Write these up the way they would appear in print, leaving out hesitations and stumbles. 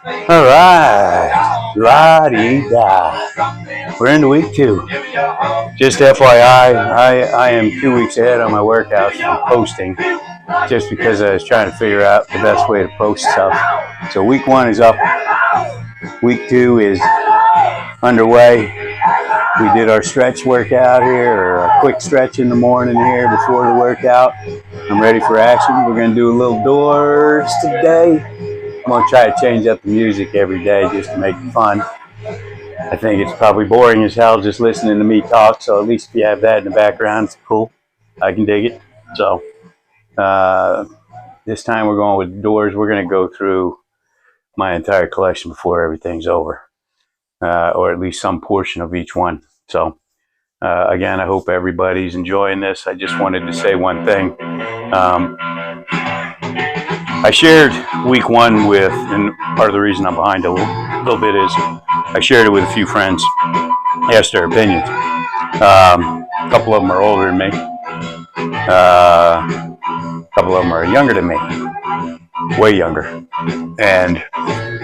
All right, la-dee-da. We're into week 2. Just FYI, I am 2 weeks ahead on my workouts from posting, just because I was trying to figure out the best way to post stuff. So week 1 is up. Week 2 is underway. We did our stretch workout here, or a quick stretch in the morning here before the workout. I'm ready for action. We're going to do a little doors today. I'm going to try to change up the music every day just to make it fun. I think it's probably boring as hell just listening to me talk, so at least if you have that in the background, it's cool. I can dig it. So this time we're going with doors. We're going to go through my entire collection before everything's over, or at least some portion of each one. So again, I hope everybody's enjoying this. I just wanted to say one thing. I shared week 1 with, and part of the reason I'm behind a little bit is I shared it with a few friends, asked their opinions. A couple of them are older than me. A couple of them are younger than me, way younger. And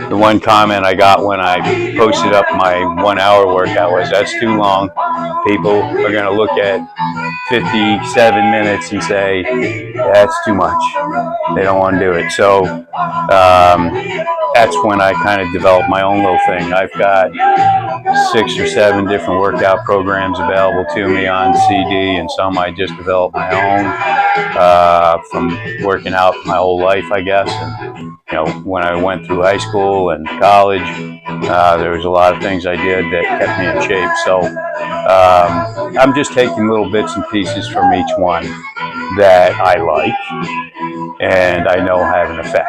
the one comment I got when I posted up my 1 hour workout was, that's too long. People are going to look at 57 minutes and say, that's too much. They don't want to do it. So that's when I kind of developed my own little thing. I've got 6 or 7 different workout programs available to me on CD, and some I just developed my own from working out my whole life, I guess. And you know, when I went through high school and college, there was a lot of things I did that kept me in shape. So I'm just taking little bits and pieces from each one that I like and I know have an effect.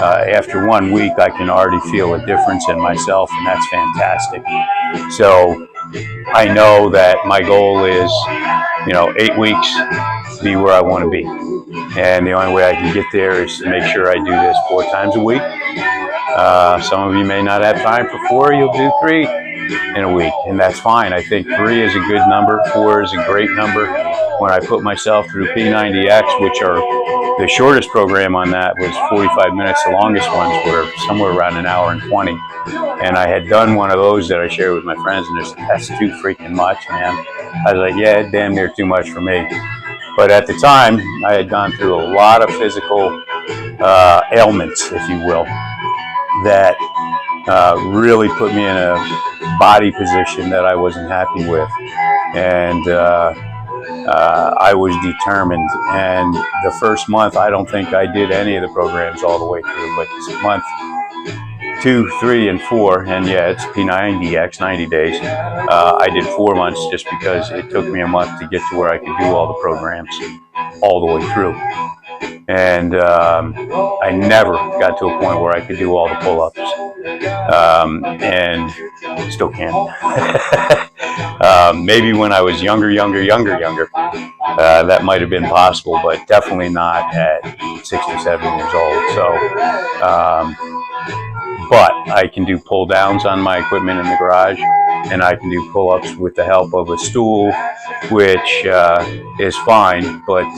After 1 week, I can already feel a difference in myself, and that's fantastic. So I know that my goal is, 8 weeks to be where I want to be. And the only way I can get there is to make sure I do this 4 times a week. Some of you may not have time for 4, you'll do 3 in a week, and that's fine. I think 3 is a good number, 4 is a great number. When I put myself through P90X, which are the shortest program on that was 45 minutes, the longest ones were somewhere around an hour and 20. And I had done one of those that I shared with my friends, and they said, that's too freaking much, man. I was like, yeah, it's damn near too much for me. But at the time, I had gone through a lot of physical ailments, if you will, that really put me in a body position that I wasn't happy with. And I was determined. And the first month, I don't think I did any of the programs all the way through, but month 2, 3, and 4, and yeah, it's P90X, 90 days. I did 4 months just because it took me a month to get to where I could do all the programs all the way through. And I never got to a point where I could do all the pull-ups, and still can't. Maybe when I was younger, that might have been possible, but definitely not at 6 or 7 years old. So, but I can do pull downs on my equipment in the garage, and I can do pull-ups with the help of a stool, which is fine, but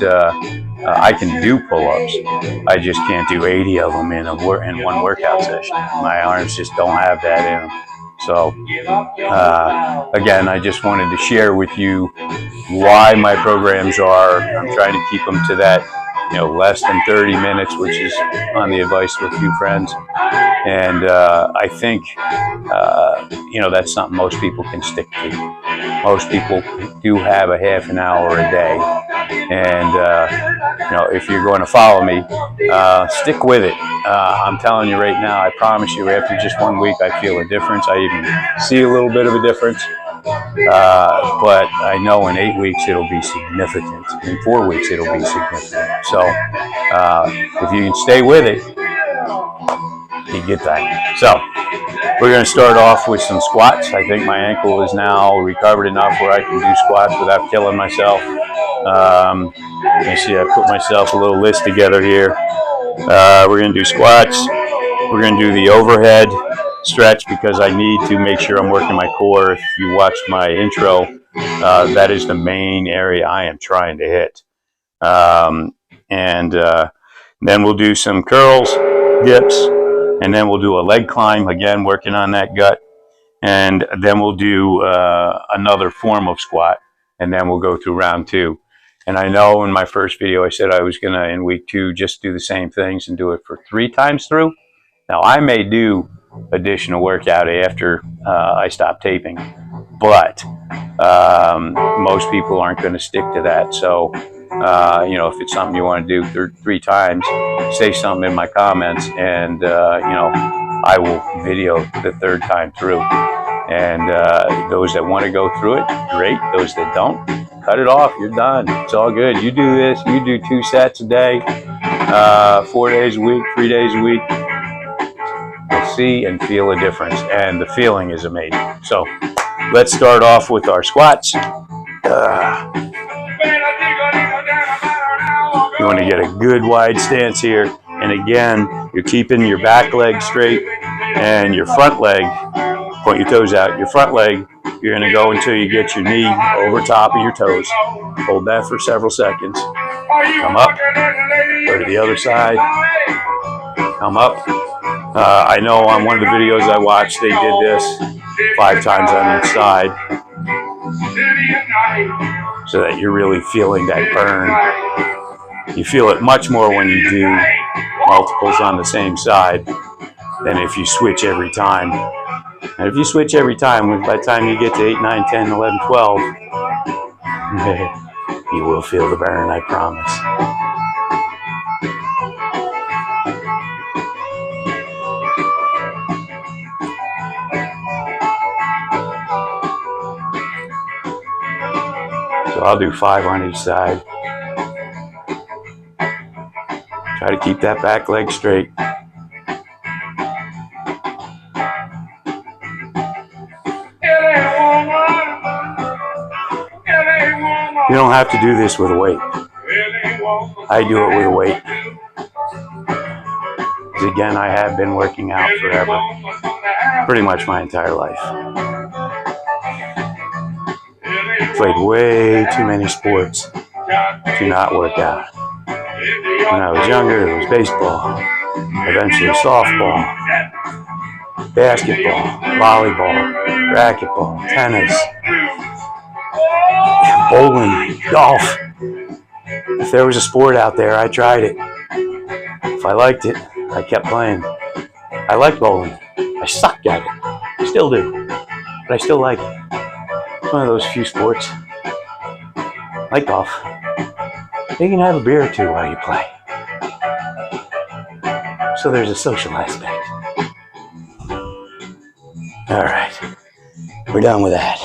I can do pull-ups. I just can't do 80 of them in one workout session. My arms just don't have that in them. So again, I just wanted to share with you why my programs are. I'm trying to keep them to that, less than 30 minutes, which is on the advice of a few friends. And I think, that's something most people can stick to. Most people do have a half an hour a day. And, if you're going to follow me, stick with it. I'm telling you right now, I promise you, after just 1 week, I feel a difference. I even see a little bit of a difference. But I know in 8 weeks it'll be significant. In 4 weeks it'll be significant. So if you can stay with it, you get that. So we're going to start off with some squats. I think my ankle is now recovered enough where I can do squats without killing myself. You see, I put myself a little list together here. We're going to do squats. We're going to do the overhead stretch because I need to make sure I'm working my core. If you watched my intro, that is the main area I am trying to hit. And then we'll do some curls, dips, And then we'll do a leg climb, again, working on that gut. And then we'll do another form of squat. And then we'll go through round 2. And I know in my first video I said I was going to, in week 2, just do the same things and do it for 3 times through. Now, I may do additional workout after I stop taping, but most people aren't going to stick to that. So, you know, if it's something you want to do 3 times, say something in my comments, and, you know, I will video the 3rd time through. And those that want to go through it, great. Those that don't, cut it off. You're done. It's all good. You do this. You do 2 sets a day, 4 days a week, 3 days a week. You'll see and feel a difference. And the feeling is amazing. So let's start off with our squats. You want to get a good wide stance here. And again, you're keeping your back leg straight and your front leg, point your toes out. Your front leg, you're going to go until you get your knee over top of your toes. Hold that for several seconds. Come up. Go to the other side. Come up. I know on one of the videos I watched, they did this 5 times on each side, so that you're really feeling that burn. You feel it much more when you do multiples on the same side than if you switch every time. And if you switch every time, by the time you get to 8, 9, 10, 11, 12, you will feel the burn, I promise. So I'll do 5 on each side. Try to keep that back leg straight. You don't have to do this with a weight. I do it with a weight. Because again, I have been working out forever. Pretty much my entire life. Played way too many sports to not work out. When I was younger, it was baseball, eventually softball, basketball, volleyball, racquetball, tennis, bowling, golf. If there was a sport out there, I tried it. If I liked it, I kept playing. I liked bowling. I sucked at it. I still do. But I still like it. It's one of those few sports, like golf, you can have a beer or 2 while you play. So there's a social aspect. All right, we're done with that.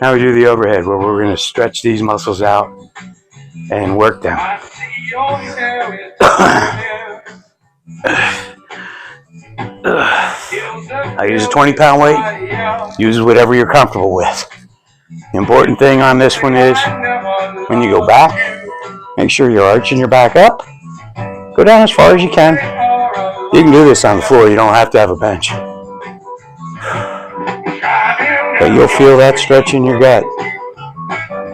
Now we do the overhead, where we're going to stretch these muscles out and work them. I use a 20-pound weight. Use whatever you're comfortable with. The important thing on this one is, when you go back, make sure you're arching your back up. Go down as far as you can. You can do this on the floor. You don't have to have a bench. But you'll feel that stretch in your gut.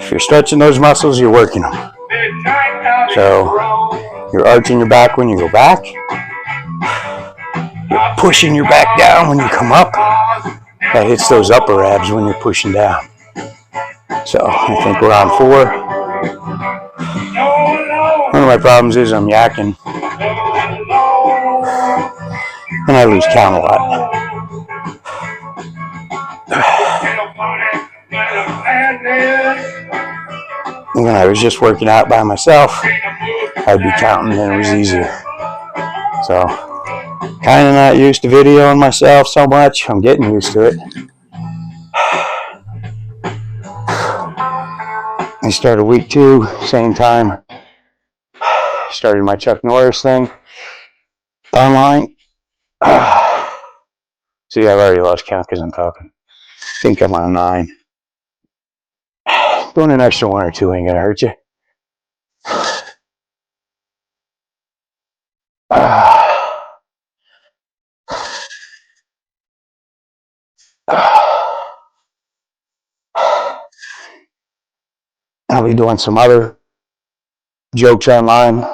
If you're stretching those muscles, you're working them. So you're arching your back when you go back. You're pushing your back down when you come up. That hits those upper abs when you're pushing down. So I think we're on 4. One of my problems is I'm yakking. And I lose count a lot. When I was just working out by myself, I'd be counting and it was easier. So, kind of not used to videoing myself so much. I'm getting used to it. I started week 2, same time. Started my Chuck Norris thing online. See, I've already lost count because I'm talking. I think I'm on 9. Doing an extra 1 or 2 ain't gonna hurt you. I'll be doing some other jokes online.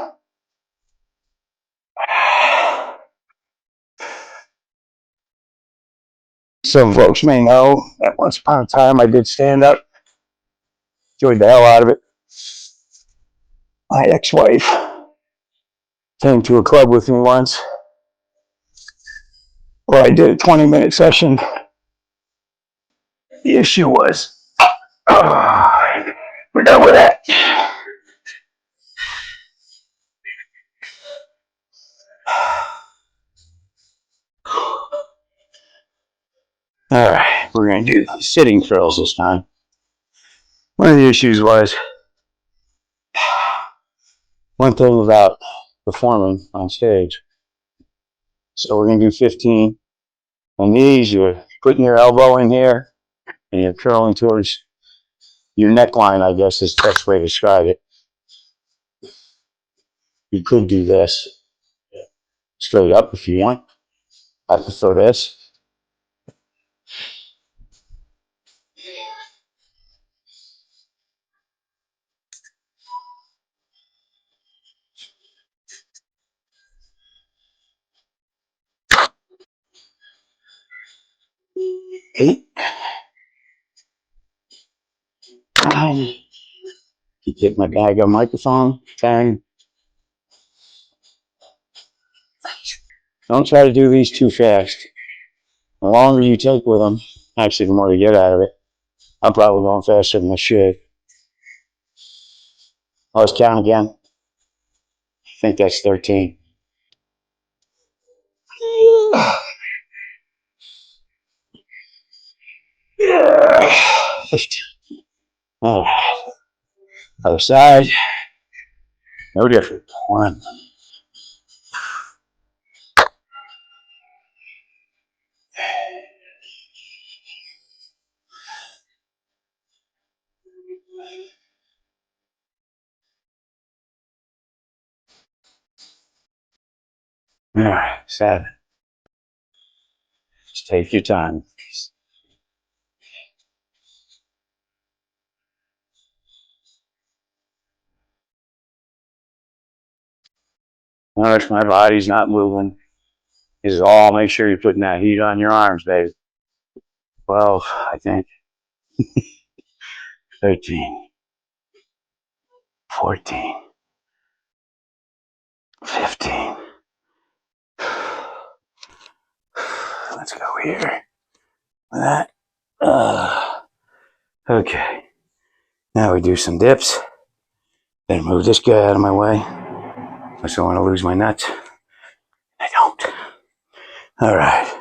Some folks may know that once upon a time I did stand up. Enjoyed the hell out of it. My ex-wife came to a club with me once where I did a 20-minute session. The issue was, we're done with that. All right, we're going to do sitting curls this time. One of the issues was, one thing about performing on stage. So we're going to do 15. On these, you're putting your elbow in here and you're curling towards your neckline, I guess is the best way to describe it. You could do this straight up if you want. I prefer this. Eight. 9. You get my bag of microphone. 10. Don't try to do these too fast. The longer you take with them, actually the more you get out of it. I'm probably going faster than I should. Let's count again. I think that's 13. Yeah. 15. All right. Other side. No different. 1. All right. 7. Just take your time. Notice my body's not moving. This is all. Make sure you're putting that heat on your arms, baby. 12, I think. 13. 14. 15. Let's go here. That. Okay. Now we do some dips. Then move this guy out of my way. I just don't want to lose my nuts. I don't. All right.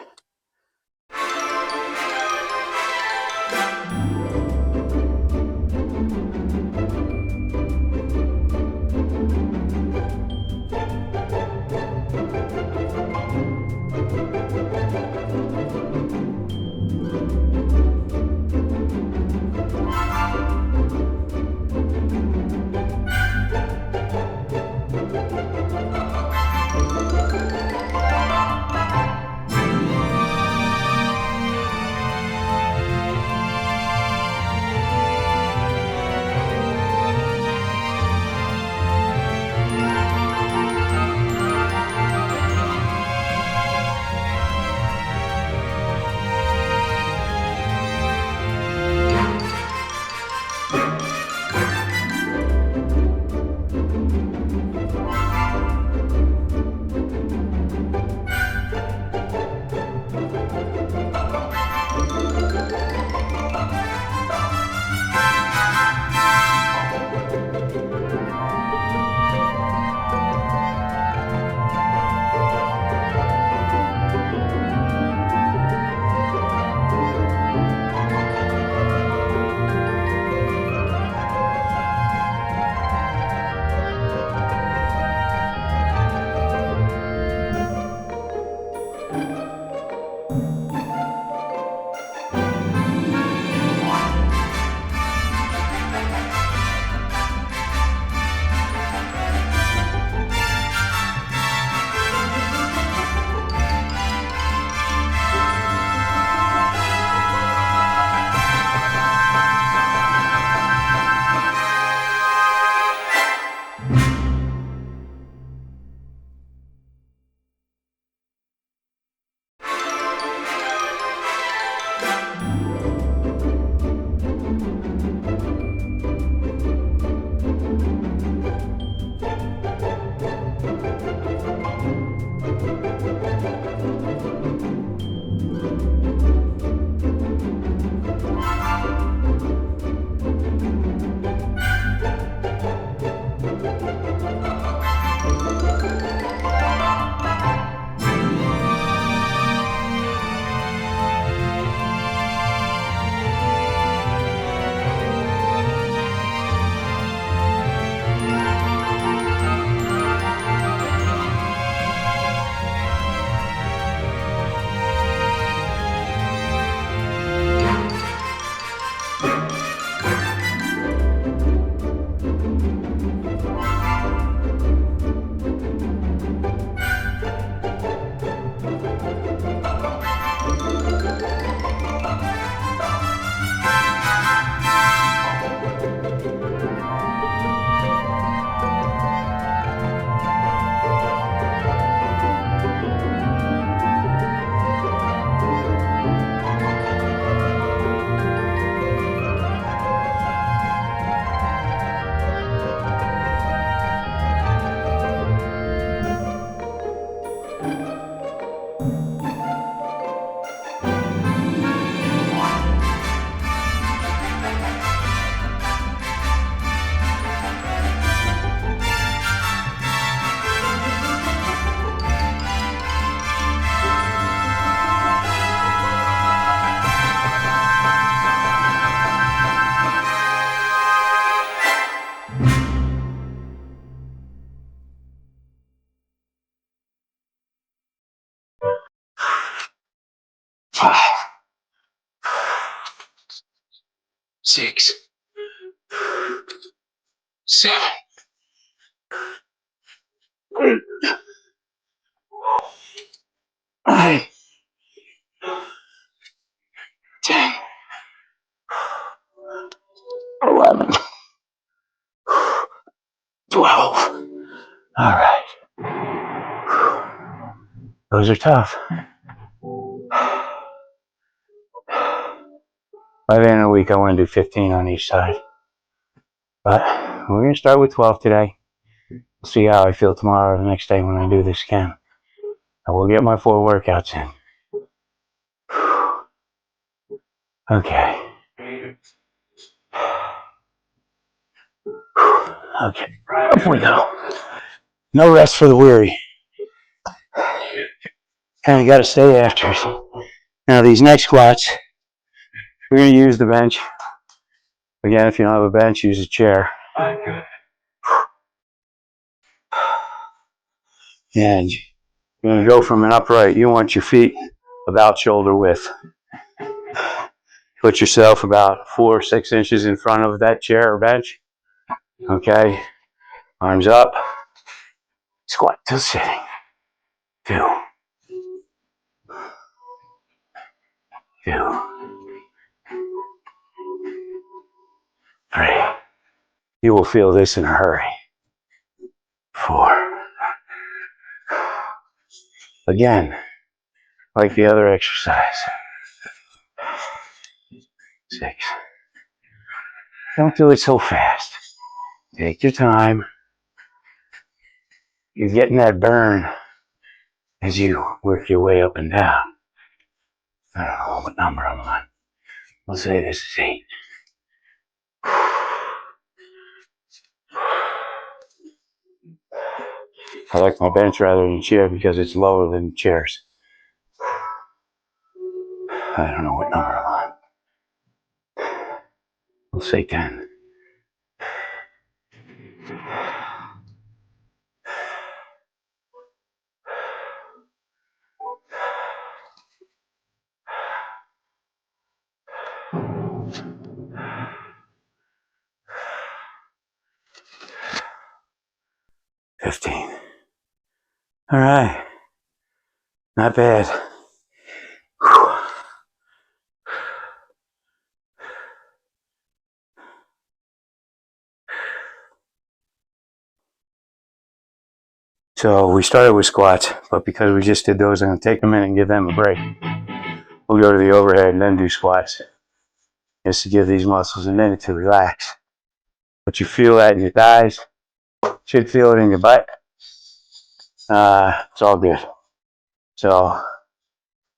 5, 6, 7, 8, 9, 10, 11, 12. All right. Those are tough. By the end of the week, I want to do 15 on each side. But we're going to start with 12 today. We'll see how I feel tomorrow or the next day when I do this again. I will get my 4 workouts in. Okay. Okay. Up we go. No rest for the weary. Kind of got to stay after. Now these next squats, we're going to use the bench. Again, if you don't have a bench, use a chair. And you're going to go from an upright. You want your feet about shoulder width. Put yourself about 4 or 6 inches in front of that chair or bench. Okay. Arms up. Squat till sitting. 2, 2, 3. You will feel this in a hurry. 4. Again, like the other exercise. 6. Don't do it so fast. Take your time. You're getting that burn as you work your way up and down. I don't know what number I'm on. Let's say this is 8. I like my bench rather than chair because it's lower than chairs. I don't know what number I'm on. We'll say 10. $15. All right. Not bad. Whew. So we started with squats, but because we just did those, I'm going to take a minute and give them a break. We'll go to the overhead and then do squats. Just to give these muscles a minute to relax. But you feel that in your thighs. Should feel it in your butt. It's all good. So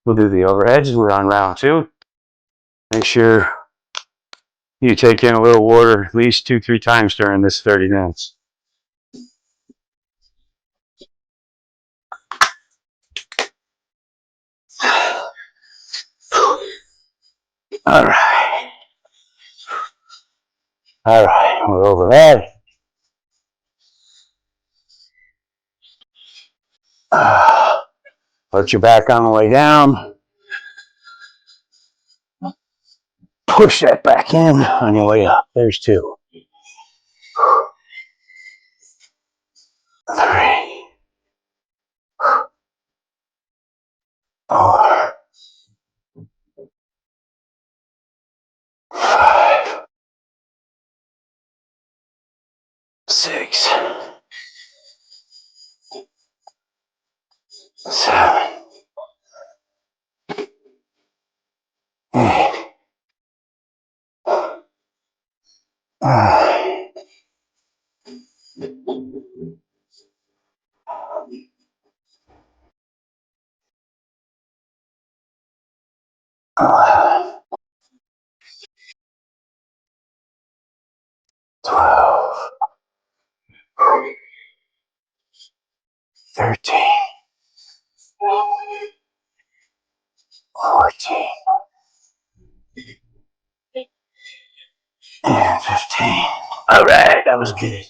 we'll do the overheads. We're on round 2. Make sure you take in a little water at least 2-3 times during this 30 minutes. All right. All right, we're overhead. Put your back on the way down. Push that back in on your way up. There's 2. 3. 4. 5. 6. 7. 8. 12. 13. 14. And 15. All right, that was good.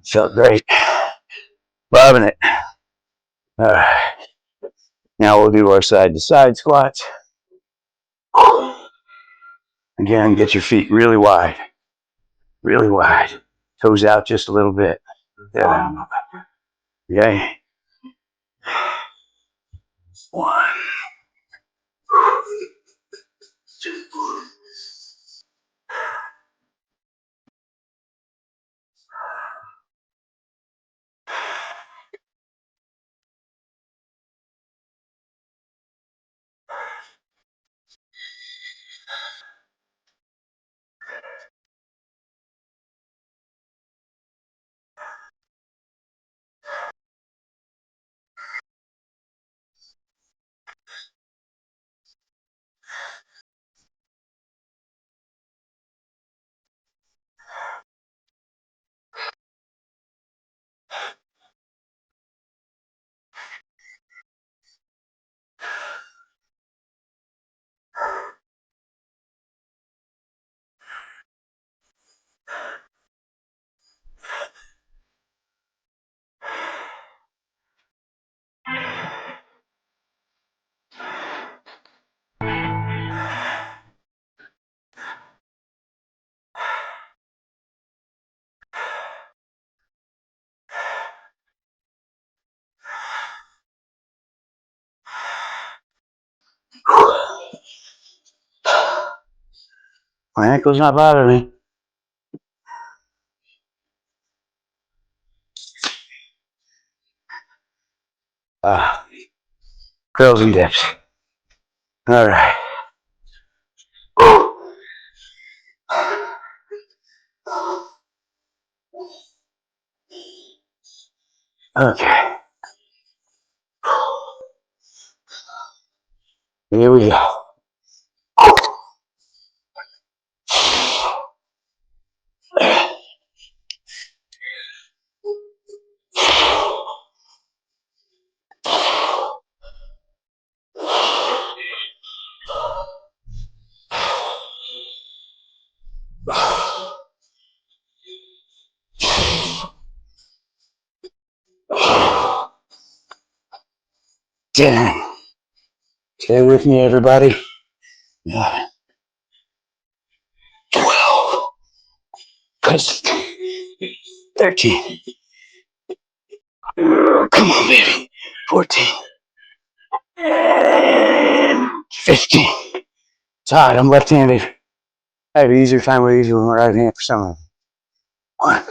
Felt great. Loving it. All right. Now we'll do our side to side squats. Again, get your feet really wide. Really wide. Toes out just a little bit. There. Okay. 1. 2. My ankle's not bothering me. Curls and dips. All right. Okay. Here we go. Ten. Stay with me, everybody. 12. 13. Come on, baby. 14. And 15. It's hard. I'm left-handed. I have an easier time with these with my right hand for some of them. 1.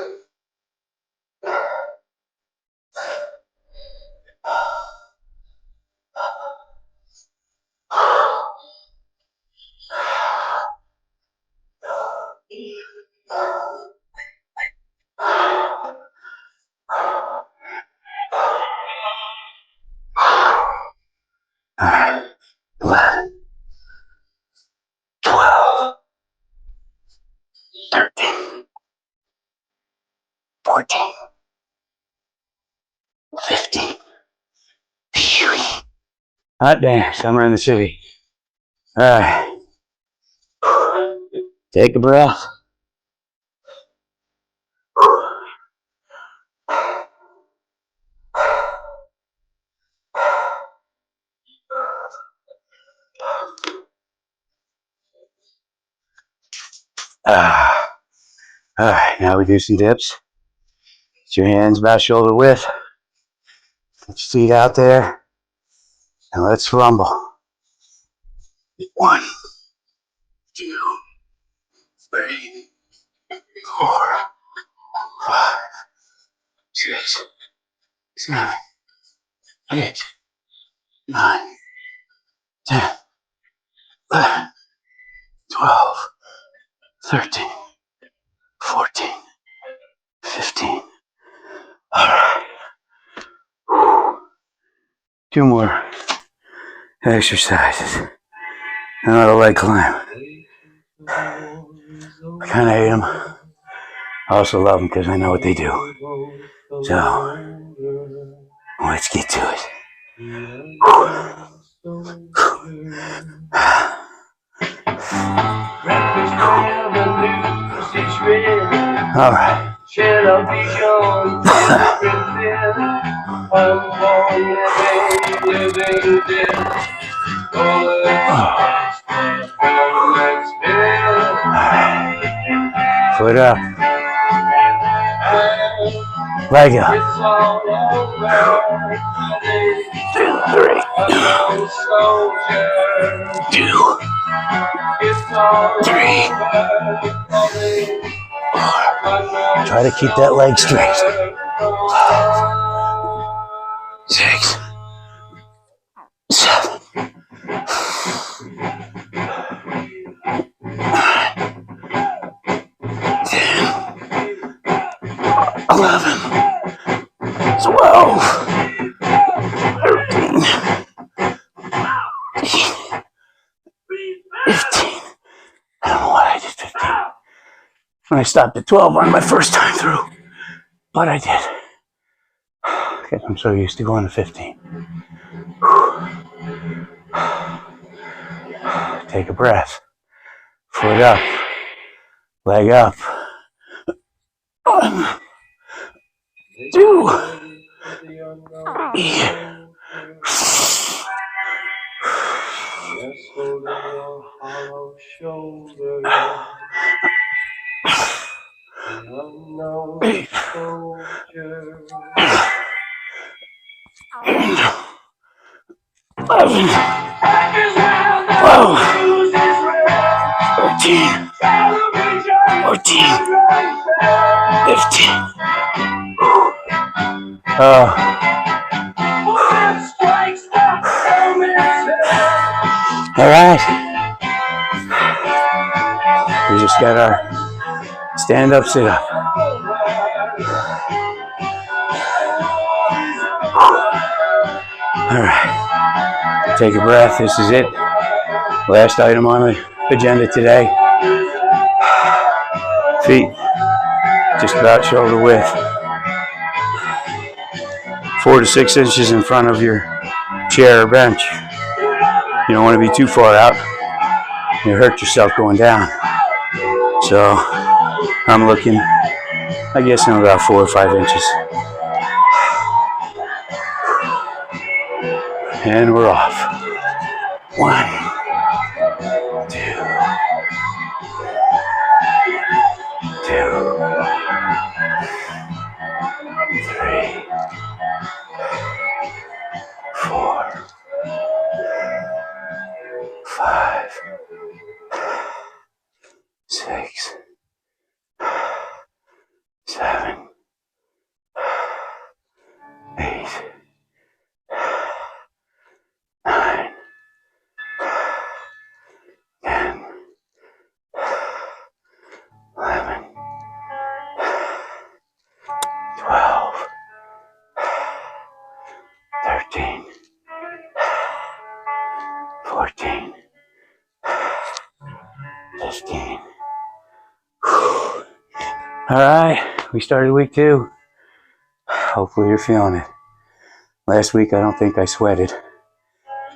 Hot damn, summer in the city. All right. Take a breath. All right, now we do some dips. Get your hands about shoulder width. Get your feet out there. And let's rumble. 1, 2, 3, 4, 5, 6, 7, 8, 9, 10, 11, 12, 13, 14, 15. All right. 2 more exercises. Another leg climb. I kind of hate them. I also love them because I know what they do. So, let's get to it. All right. Foot up. Leg up. 3, 2, 3, 4. Try to keep that leg straight. 6, 7, 11, 12, 13, 15. I don't know why I did 15. And I stopped at 12 on my first time through. But I did. Because I'm so used to going to 15. Take a breath. Foot up. Leg up. 1, 2, 3. 8. 11. 12. 13. 14. 15. All right. We just got our stand up, sit up. All right. Take a breath. This is it. Last item on the agenda today. Feet just about shoulder width. 4 to 6 inches in front of your chair or bench. You don't want to be too far out. You hurt yourself going down. So I'm looking, I guess, in about 4 or 5 inches. And we're off. 1, 2, 3, 4, 5, 6, 7, 8, 9, 10, 11, 12, 13, 14, 15. All right, we started week 2. Hopefully you're feeling it. Last week I don't think I sweated.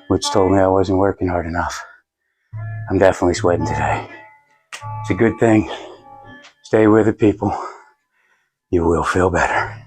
which told me I wasn't working hard enough. I'm definitely sweating today. It's a good thing. Stay with it, people. You will feel better.